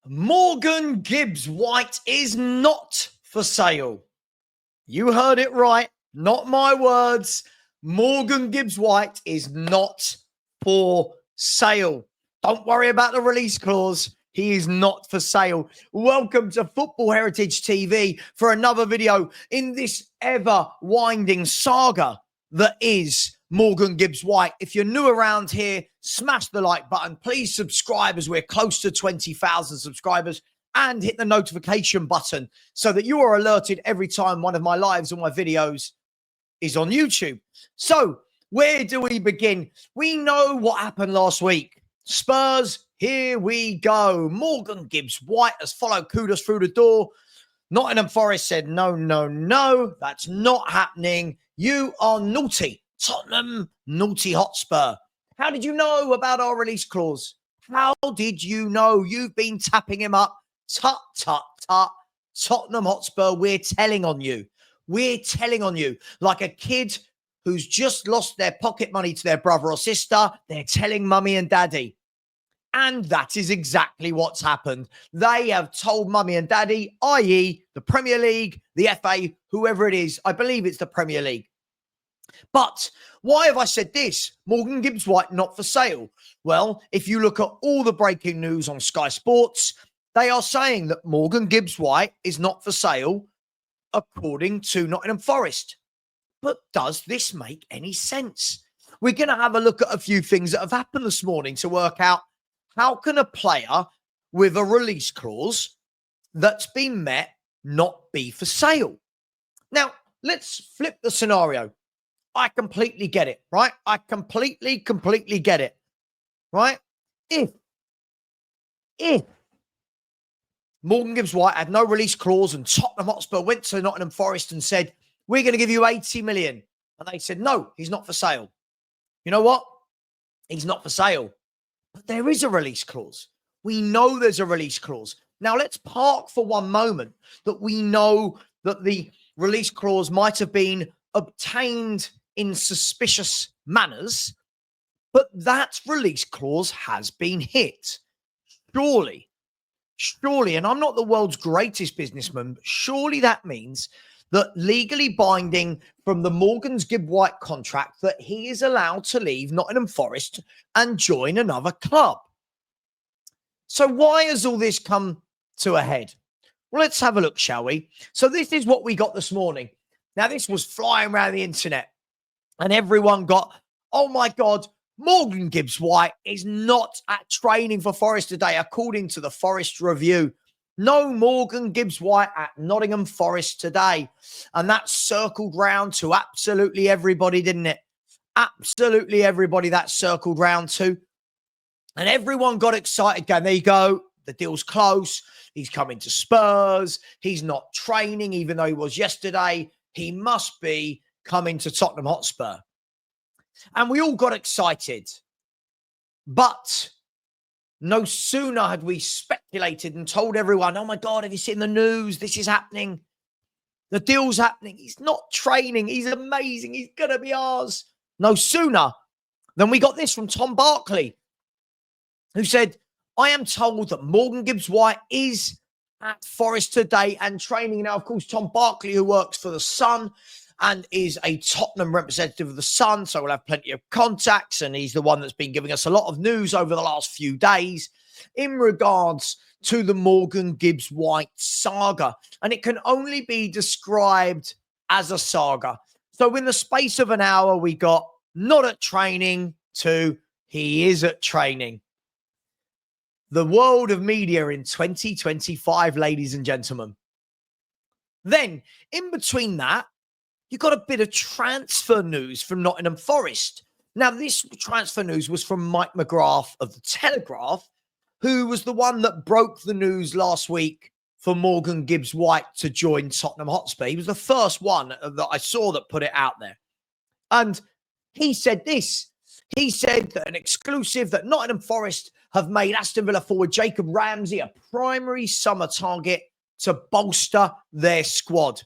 Morgan Gibbs-White is not for sale. You heard it right. Not my words. Morgan Gibbs-White is not for sale. Don't worry about the release clause. He is not for sale. Welcome to Football Heritage TV for another video in this ever-winding saga that is Morgan Gibbs-White. If you're new around here, smash the like button. Please subscribe as we're close to 20,000 subscribers, and hit the notification button so that you are alerted every time one of my lives or my videos is on YouTube. So where do we begin? We know what happened last week. Spurs, here we go. Morgan Gibbs-White has followed Kudus through the door. Nottingham Forest said, no, that's not happening. You are naughty. Tottenham, naughty Hotspur. How did you know about our release clause? How did you know? You've been tapping him up. Tut. Tottenham Hotspur, we're telling on you. We're telling on you. Like a kid who's just lost their pocket money to their brother or sister, they're telling mummy and daddy. And that is exactly what's happened. They have told mummy and daddy, i.e. the Premier League, the FA, whoever it is. I believe it's the Premier League. But why have I said this? Morgan Gibbs-White not for sale. Well, if you look at all the breaking news on Sky Sports, they are saying that Morgan Gibbs-White is not for sale according to Nottingham Forest. But does this make any sense? We're going to have a look at a few things that have happened this morning to work out how can a player with a release clause that's been met not be for sale. Now, let's flip the scenario. I completely get it, right? I completely get it, right? If Morgan Gibbs-White had no release clause and Tottenham Hotspur went to Nottingham Forest and said, we're going to give you 80 million. And they said, no, he's not for sale. You know what? He's not for sale. But there is a release clause. We know there's a release clause. Now, let's park for one moment that we know that the release clause might have been obtained in suspicious manners, but that release clause has been hit. Surely, and I'm not the world's greatest businessman, but surely that means that legally binding from the Morgan Gibbs-White contract that he is allowed to leave Nottingham Forest and join another club. So why has all this come to a head? Well, let's have a look, shall we? So this is what we got this morning. Now, this was flying around the internet and everyone got, oh my God, Morgan Gibbs-White is not at training for Forest today, according to the Forest Review. No Morgan Gibbs-White at Nottingham Forest today. And that circled round to absolutely everybody, didn't it? Absolutely everybody that circled round to. And everyone got excited going, there you go. The deal's close. He's coming to Spurs. He's not training, even though he was yesterday. He must be coming to Tottenham Hotspur. And we all got excited. But no sooner had we speculated and told everyone, oh my God, have you seen the news? This is happening. The deal's happening. He's not training. He's amazing. He's going to be ours. No sooner than we got this from Tom Barkley, who said, I am told that Morgan Gibbs-White is at Forest today and training. Now, of course, Tom Barkley, who works for the Sun and is a Tottenham representative of the Sun, so we'll have plenty of contacts, and he's the one that's been giving us a lot of news over the last few days in regards to the Morgan Gibbs-White saga. And it can only be described as a saga. So in the space of an hour, we got not at training to he is at training. The world of media in 2025, ladies and gentlemen. Then, in between that, you got a bit of transfer news from Nottingham Forest. Now, this transfer news was from Mike McGrath of The Telegraph, who was the one that broke the news last week for Morgan Gibbs-White to join Tottenham Hotspur. He was the first one that I saw that put it out there. And he said this. He said that an exclusive that Nottingham Forest have made Aston Villa forward Jacob Ramsey a primary summer target to bolster their squad.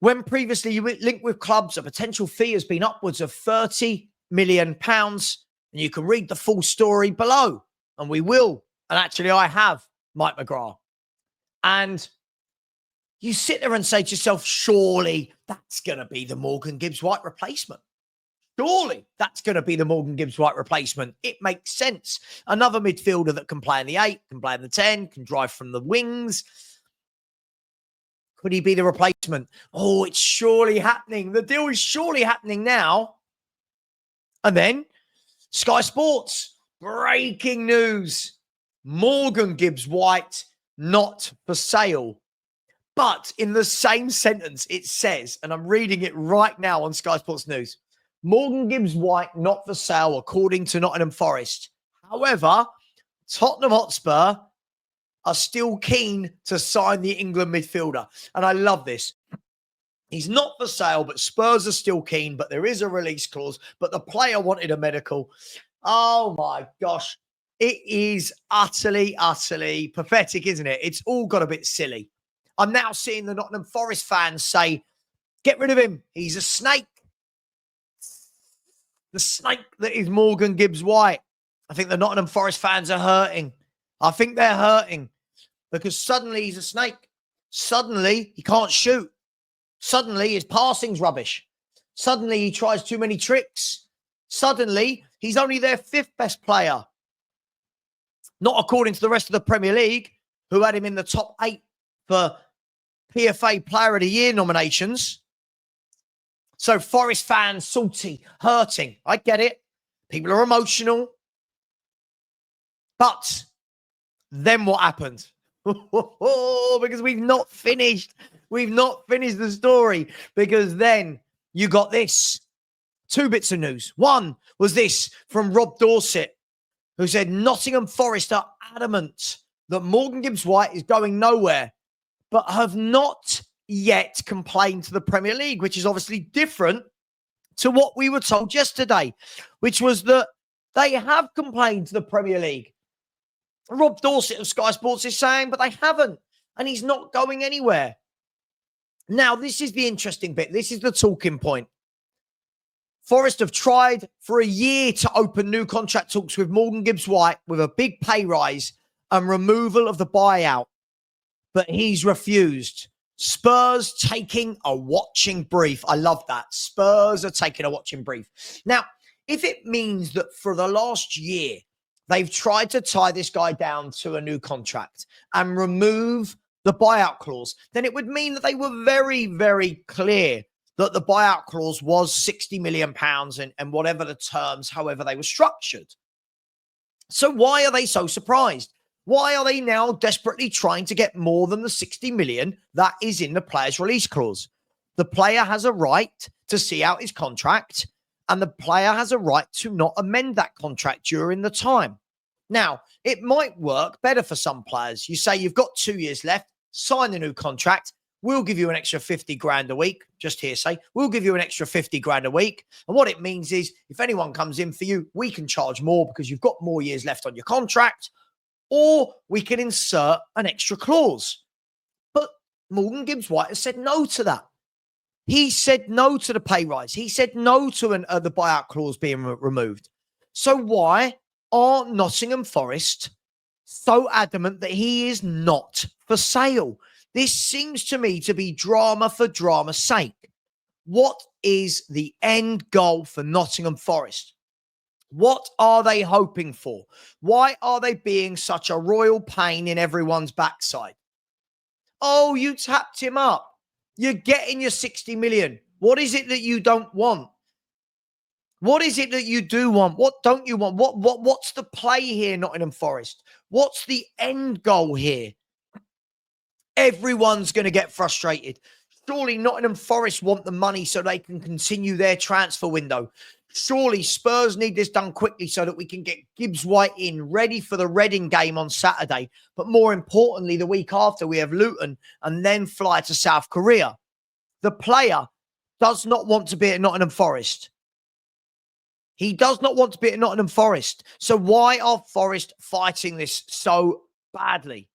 When previously linked with clubs, a potential fee has been upwards of £30 million. And you can read the full story below. And we will. And actually, I have Mike McGrath. And you sit there and say to yourself, surely that's going to be the Morgan Gibbs-White replacement. Surely that's going to be the Morgan Gibbs-White replacement. It makes sense. Another midfielder that can play in the 8, can play in the 10, can drive from the wings. Could he be the replacement? Oh, it's surely happening. The deal is surely happening now. And then Sky Sports, breaking news. Morgan Gibbs-White not for sale. But in the same sentence, it says, and I'm reading it right now on Sky Sports News, Morgan Gibbs-White not for sale, according to Nottingham Forest. However, Tottenham Hotspur are still keen to sign the England midfielder. And I love this. He's not for sale, but Spurs are still keen, but there is a release clause, but the player wanted a medical. Oh my gosh. It is utterly, utterly pathetic, isn't it? It's all got a bit silly. I'm now seeing the Nottingham Forest fans say, get rid of him. He's a snake. The snake that is Morgan Gibbs-White. I think the Nottingham Forest fans are hurting. I think they're hurting because suddenly he's a snake. Suddenly he can't shoot. Suddenly his passing's rubbish. Suddenly he tries too many tricks. Suddenly he's only their 5th best player. Not according to the rest of the Premier League, who had him in the top 8 for PFA Player of the Year nominations. So Forest fans, salty, hurting. I get it. People are emotional. But then what happened? Because we've not finished. We've not finished the story. Because then you got this. 2 bits of news. One was this from Rob Dorset, who said Nottingham Forest are adamant that Morgan Gibbs-White is going nowhere, but have not yet complained to the Premier League, which is obviously different to what we were told yesterday, which was that they have complained to the Premier League. Rob Dorset of Sky Sports is saying, but they haven't, and he's not going anywhere. Now, this is the interesting bit. This is the talking point. Forest have tried for a year to open new contract talks with Morgan Gibbs-White with a big pay rise and removal of the buyout, but he's refused. Spurs taking a watching brief. I love that. Spurs are taking a watching brief. Now, if it means that for the last year, they've tried to tie this guy down to a new contract and remove the buyout clause, then it would mean that they were very, very clear that the buyout clause was £60 million and whatever the terms, however they were structured. So why are they so surprised? Why are they now desperately trying to get more than the 60 million that is in the player's release clause? The player has a right to see out his contract, and the player has a right to not amend that contract during the time. Now, it might work better for some players. You say you've got 2 years left, sign the new contract. We'll give you an extra 50 grand a week. Just hearsay. We'll give you an extra 50 grand a week. And what it means is if anyone comes in for you, we can charge more because you've got more years left on your contract. Or we can insert an extra clause. But Morgan Gibbs-White has said no to that. He said no to the pay rise. He said no to the buyout clause being removed. So why are Nottingham Forest so adamant that he is not for sale? This seems to me to be drama for drama's sake. What is the end goal for Nottingham Forest? What are they hoping for? Why are they being such a royal pain in everyone's backside? Oh, you tapped him up. You're getting your 60 million. What is it that you don't want? What is it that you do want? What don't you want? What's the play here, Nottingham Forest? What's the end goal here? Everyone's going to get frustrated. Surely Nottingham Forest want the money so they can continue their transfer window. Surely Spurs need this done quickly so that we can get Gibbs-White in ready for the Reading game on Saturday. But more importantly, the week after, we have Luton and then fly to South Korea. The player does not want to be at Nottingham Forest. He does not want to be at Nottingham Forest. So why are Forest fighting this so badly?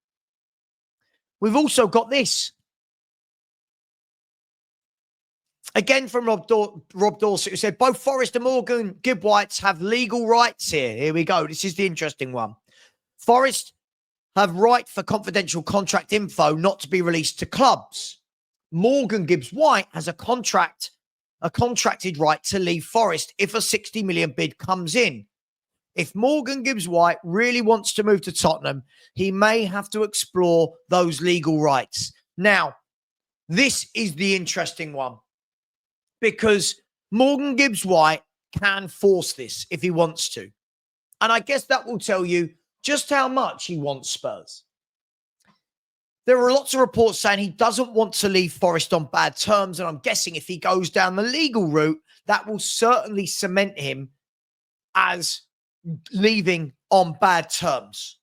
We've also got this. Again from Rob Dorset, who said, both Forest and Morgan Gibbs-White have legal rights here. Here we go. This is the interesting one. Forest have right for confidential contract info not to be released to clubs. Morgan Gibbs-White has a contracted right to leave Forest if a 60 million bid comes in. If Morgan Gibbs-White really wants to move to Tottenham, he may have to explore those legal rights. Now, this is the interesting one because Morgan Gibbs-White can force this if he wants to. And I guess that will tell you just how much he wants Spurs. There are lots of reports saying he doesn't want to leave Forest on bad terms. And I'm guessing if he goes down the legal route, that will certainly cement him as leaving on bad terms.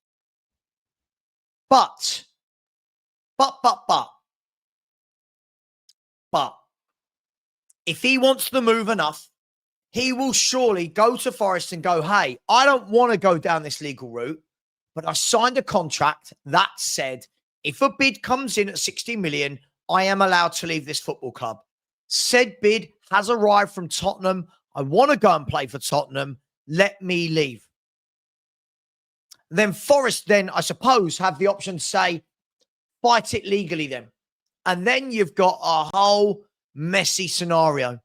But, if he wants the move enough, he will surely go to Forest and go, hey, I don't want to go down this legal route, but I signed a contract that said, if a bid comes in at 60 million, I am allowed to leave this football club. Said bid has arrived from Tottenham. I want to go and play for Tottenham. Let me leave. Then Forest then, I suppose, have the option to say, fight it legally then. And then you've got a whole messy scenario.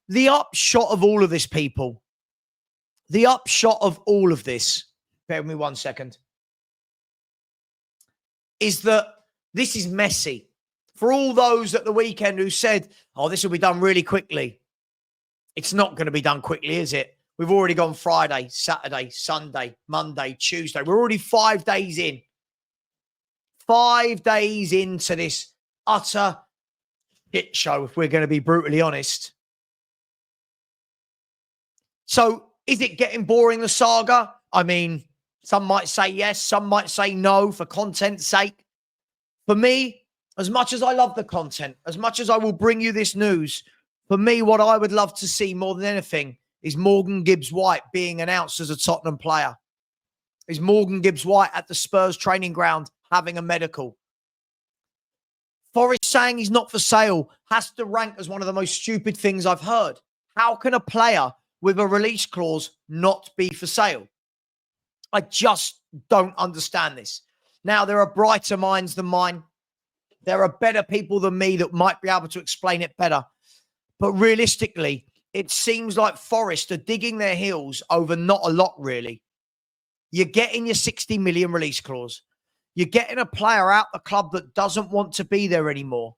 The upshot of all of this, people, the upshot of all of this, bear with me 1 second, is that this is messy. For all those at the weekend who said, oh, this will be done really quickly. It's not going to be done quickly, is it? We've already gone Friday, Saturday, Sunday, Monday, Tuesday. We're already 5 days in. 5 days into this utter shit show, if we're going to be brutally honest. So, is it getting boring, the saga? I mean, some might say yes, some might say no for content's sake. For me, as much as I love the content, as much as I will bring you this news, for me, what I would love to see more than anything is Morgan Gibbs-White being announced as a Tottenham player. Is Morgan Gibbs-White at the Spurs training ground having a medical? Forest saying he's not for sale has to rank as one of the most stupid things I've heard. How can a player with a release clause not be for sale? I just don't understand this. Now, there are brighter minds than mine. There are better people than me that might be able to explain it better. But realistically, it seems like Forest are digging their heels over not a lot, really. You're getting your 60 million release clause. You're getting a player out the club that doesn't want to be there anymore.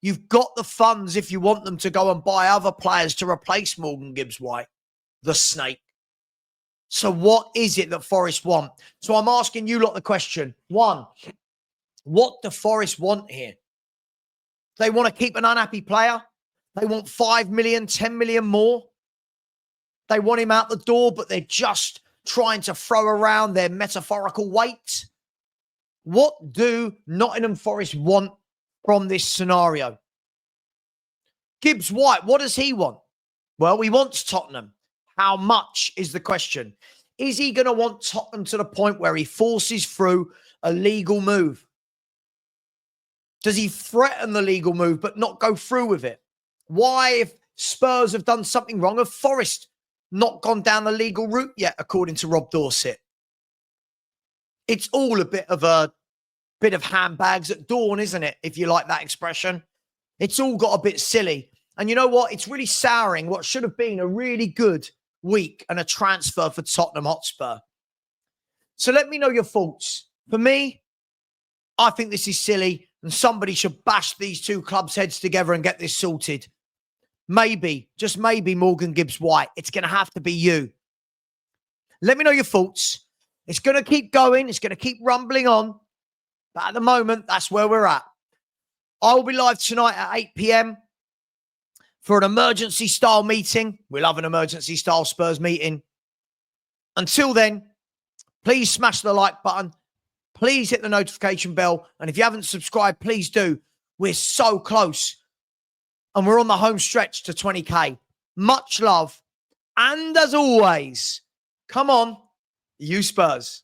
You've got the funds if you want them to go and buy other players to replace Morgan Gibbs-White, the snake. So what is it that Forest want? So I'm asking you lot the question. One, what do Forest want here? They want to keep an unhappy player. They want 5 million, 10 million more. They want him out the door, but they're just trying to throw around their metaphorical weight. What do Nottingham Forest want from this scenario? Gibbs-White, what does he want? Well, he wants Tottenham. How much is the question? Is he going to want Tottenham to the point where he forces through a legal move? Does he threaten the legal move but not go through with it? Why, if Spurs have done something wrong, have Forest not gone down the legal route yet, according to Rob Dorset? It's all a bit of handbags at dawn, isn't it? If you like that expression. It's all got a bit silly. And you know what? It's really souring what should have been a really good week and a transfer for Tottenham Hotspur. So let me know your thoughts. For me, I think this is silly and somebody should bash these two clubs' heads together and get this sorted. Maybe, just maybe, Morgan Gibbs-White. It's going to have to be you. Let me know your thoughts. It's going to keep going. It's going to keep rumbling on. But at the moment, that's where we're at. I will be live tonight at 8 p.m. for an emergency-style meeting. We love an emergency-style Spurs meeting. Until then, please smash the like button. Please hit the notification bell. And if you haven't subscribed, please do. We're so close. And we're on the home stretch to 20K. Much love. And as always, come on, you Spurs.